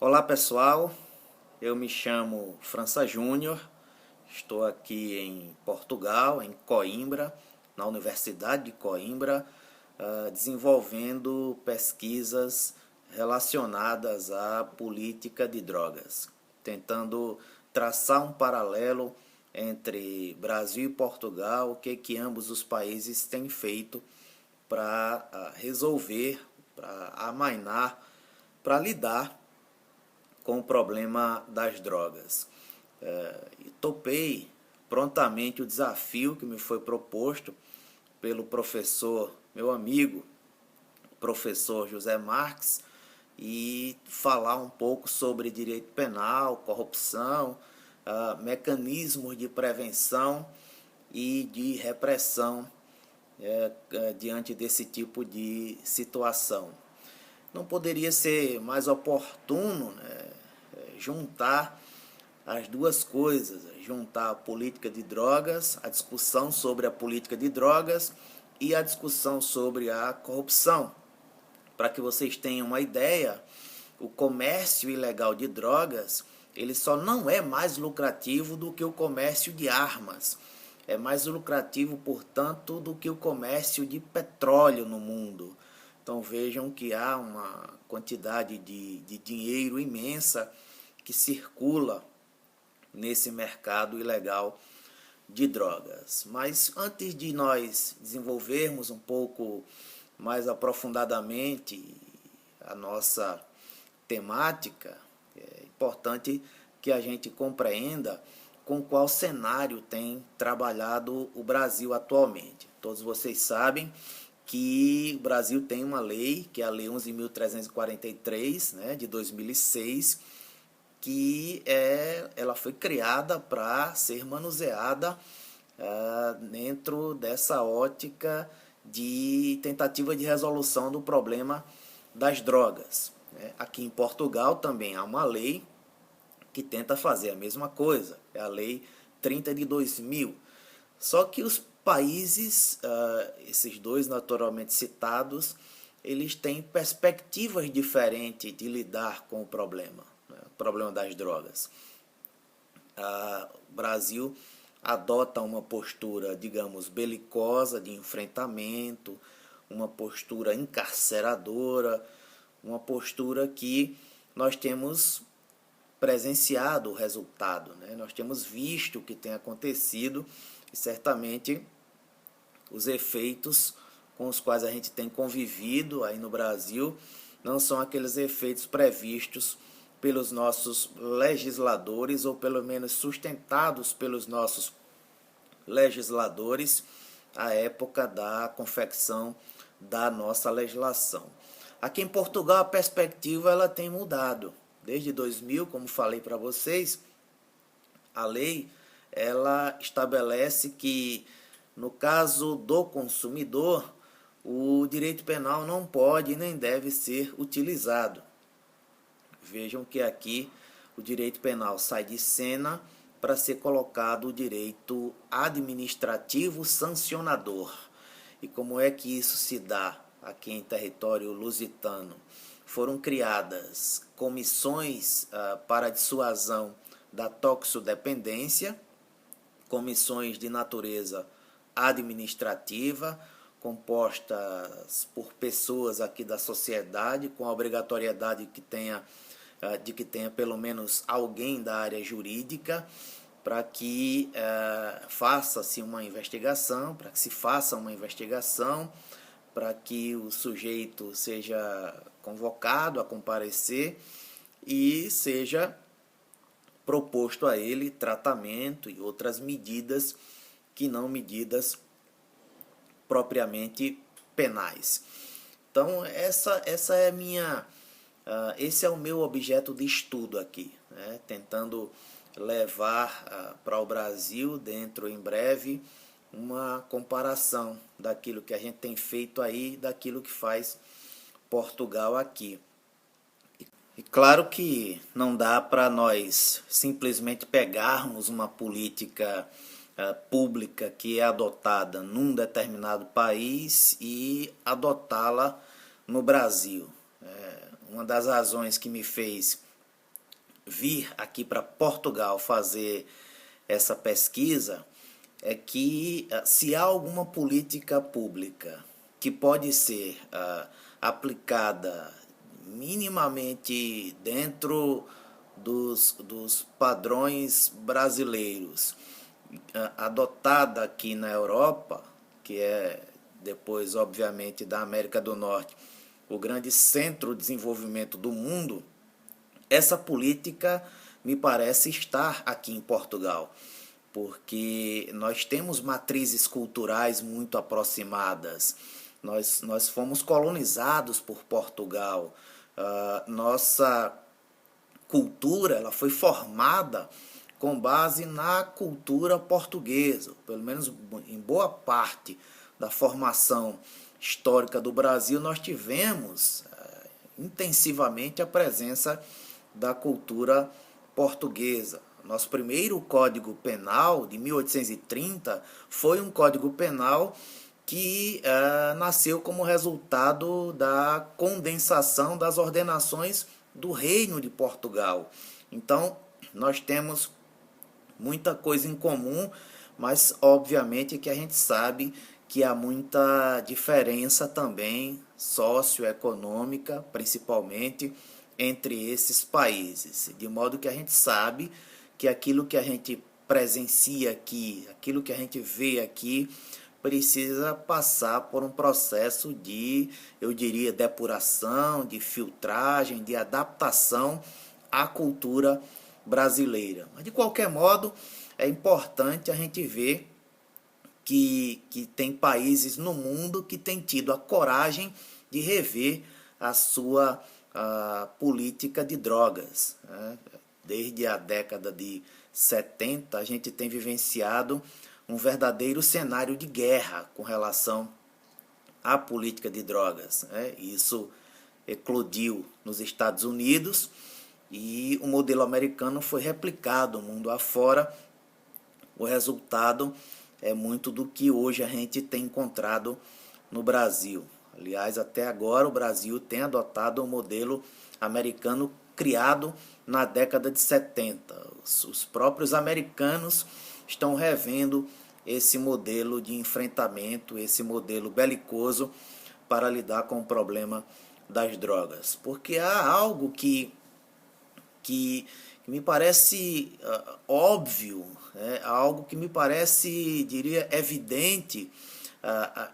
Olá pessoal, eu me chamo França Júnior, estou aqui em Portugal, em Coimbra, na Universidade de Coimbra, desenvolvendo pesquisas relacionadas à política de drogas, tentando traçar um paralelo entre Brasil e Portugal, o que ambos os países têm feito para resolver, para amainar, para lidar com o problema das drogas. E topei prontamente o desafio que me foi proposto pelo professor, meu amigo, professor José Marques, e falar um pouco sobre direito penal, corrupção, mecanismos de prevenção e de repressão diante desse tipo de situação. Não poderia ser mais oportuno, né, juntar as duas coisas, juntar a política de drogas, a discussão sobre a política de drogas e a discussão sobre a corrupção. Para que vocês tenham uma ideia, o comércio ilegal de drogas, ele só não é mais lucrativo do que o comércio de armas. É mais lucrativo, portanto, do que o comércio de petróleo no mundo. Então vejam que há uma quantidade de dinheiro imensa que circula nesse mercado ilegal de drogas. Mas antes de nós desenvolvermos um pouco mais aprofundadamente a nossa temática, é importante que a gente compreenda com qual cenário tem trabalhado o Brasil atualmente. Todos vocês sabem que o Brasil tem uma lei, que é a Lei 11.343, né, de 2006, que ela foi criada para ser manuseada dentro dessa ótica de tentativa de resolução do problema das drogas. Né? Aqui em Portugal também há uma lei que tenta fazer a mesma coisa, é a Lei 30 de 2000. Só que os países, esses dois naturalmente citados, eles têm perspectivas diferentes de lidar com o problema, né? O problema das drogas. O Brasil adota uma postura, digamos, belicosa, de enfrentamento, uma postura encarceradora, uma postura que nós temos presenciado o resultado, né? Nós temos visto o que tem acontecido e certamente os efeitos com os quais a gente tem convivido aí no Brasil não são aqueles efeitos previstos pelos nossos legisladores, ou pelo menos sustentados pelos nossos legisladores à época da confecção da nossa legislação. Aqui em Portugal a perspectiva ela tem mudado. Desde 2000, como falei para vocês, a lei ela estabelece que, no caso do consumidor, o direito penal não pode nem deve ser utilizado. Vejam que aqui o direito penal sai de cena para ser colocado o direito administrativo sancionador. E como é que isso se dá aqui em território lusitano? Foram criadas comissões para a dissuasão da toxodependência, comissões de natureza administrativa, compostas por pessoas aqui da sociedade, com a obrigatoriedade de que tenha pelo menos alguém da área jurídica, para que faça-se uma investigação, para que se faça uma investigação, para que o sujeito seja convocado a comparecer e seja proposto a ele tratamento e outras medidas que não medidas propriamente penais. Então essa é esse é o meu objeto de estudo aqui, né? Tentando levar para o Brasil, dentro em breve, uma comparação daquilo que a gente tem feito aí, daquilo que faz Portugal aqui. E claro que não dá para nós simplesmente pegarmos uma política pública que é adotada num determinado país e adotá-la no Brasil. Uma das razões que me fez vir aqui para Portugal fazer essa pesquisa é que se há alguma política pública que pode ser aplicada minimamente dentro dos padrões brasileiros, adotada aqui na Europa, que é depois, obviamente, da América do Norte, o grande centro de desenvolvimento do mundo, essa política me parece estar aqui em Portugal, porque nós temos matrizes culturais muito aproximadas, nós fomos colonizados por Portugal, nossa cultura ela foi formada com base na cultura portuguesa, pelo menos em boa parte da formação histórica do Brasil nós tivemos intensivamente a presença da cultura portuguesa. Nosso primeiro Código Penal, de 1830, foi um Código Penal que nasceu como resultado da condensação das ordenações do Reino de Portugal. Então, nós temos muita coisa em comum, mas obviamente que a gente sabe que há muita diferença também socioeconômica, principalmente entre esses países, de modo que a gente sabe que aquilo que a gente presencia aqui, aquilo que a gente vê aqui, precisa passar por um processo de, eu diria, depuração, de filtragem, de adaptação à cultura brasileira. Mas, de qualquer modo, é importante a gente ver que tem países no mundo que têm tido a coragem de rever a sua política de drogas. Né? Desde a década de 70, a gente tem vivenciado um verdadeiro cenário de guerra com relação à política de drogas. Né? Isso eclodiu nos Estados Unidos e o modelo americano foi replicado mundo afora. O resultado é muito do que hoje a gente tem encontrado no Brasil. Aliás, até agora o Brasil tem adotado um modelo americano criado na década de 70. Os próprios americanos estão revendo esse modelo de enfrentamento, esse modelo belicoso para lidar com o problema das drogas. Porque há algo que me parece óbvio, né? Algo que me parece, diria, evidente.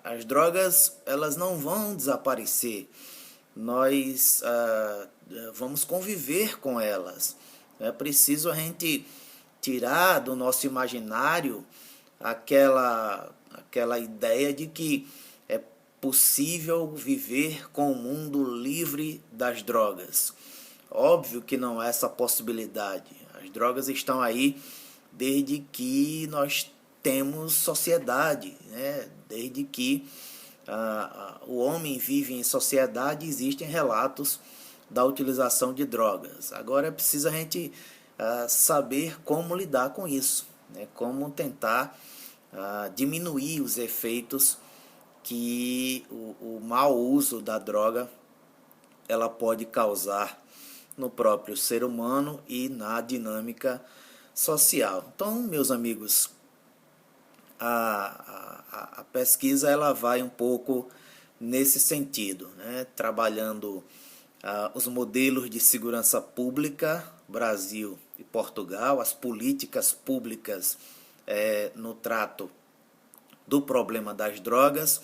As drogas elas não vão desaparecer, nós vamos conviver com elas. É preciso a gente tirar do nosso imaginário aquela ideia de que é possível viver com o mundo livre das drogas. Óbvio que não há essa possibilidade. As drogas estão aí desde que nós temos sociedade, né? Desde que o homem vive em sociedade, existem relatos da utilização de drogas. Agora é preciso a gente saber como lidar com isso, né? Como tentar diminuir os efeitos que o mau uso da droga ela pode causar no próprio ser humano e na dinâmica social. Então, meus amigos, a pesquisa ela vai um pouco nesse sentido, né? Trabalhando os modelos de segurança pública, Brasil e Portugal, as políticas públicas no trato do problema das drogas,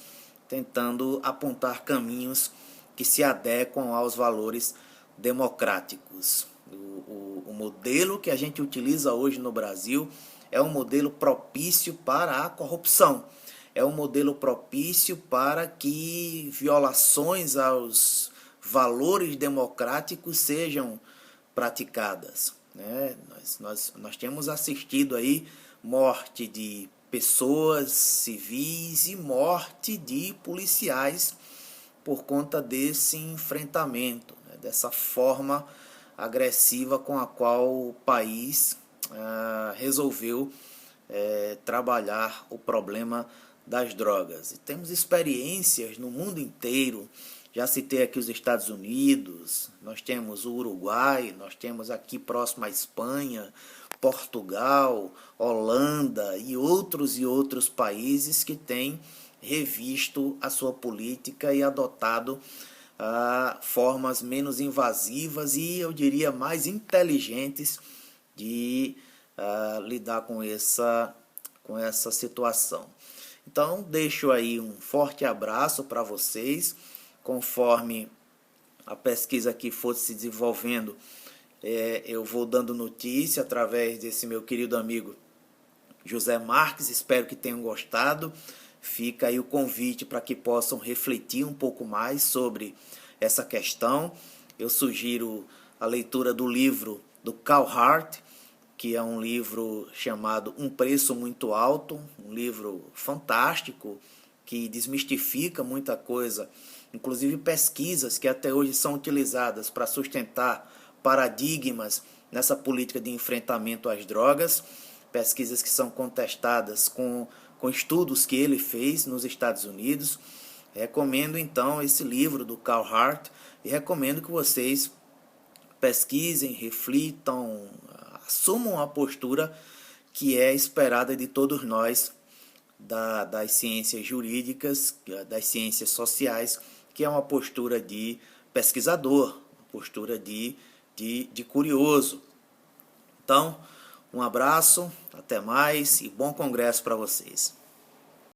tentando apontar caminhos que se adequam aos valores democráticos. O modelo que a gente utiliza hoje no Brasil é um modelo propício para a corrupção, é um modelo propício para que violações aos valores democráticos sejam praticadas. Né? Nós temos assistido aí morte de pessoas civis e morte de policiais por conta desse enfrentamento, né? Dessa forma agressiva com a qual o país resolveu trabalhar o problema das drogas. E temos experiências no mundo inteiro Já citei aqui os Estados Unidos, nós temos o Uruguai, nós temos aqui próximo a Espanha, Portugal, Holanda e outros países que têm revisto a sua política e adotado formas menos invasivas e, eu diria, mais inteligentes de lidar com essa situação. Então, deixo aí um forte abraço para vocês. Conforme a pesquisa aqui for se desenvolvendo, eu vou dando notícia através desse meu querido amigo José Marques. Espero que tenham gostado. Fica aí o convite para que possam refletir um pouco mais sobre essa questão. Eu sugiro a leitura do livro do Carl Hart, que é um livro chamado Um Preço Muito Alto, um livro fantástico, que desmistifica muita coisa, inclusive pesquisas que até hoje são utilizadas para sustentar paradigmas nessa política de enfrentamento às drogas, pesquisas que são contestadas com estudos que ele fez nos Estados Unidos. Recomendo então esse livro do Carl Hart e recomendo que vocês pesquisem, reflitam, assumam a postura que é esperada de todos nós das ciências jurídicas, das ciências sociais, que é uma postura de pesquisador, uma postura de curioso. Então, um abraço, até mais e bom congresso para vocês.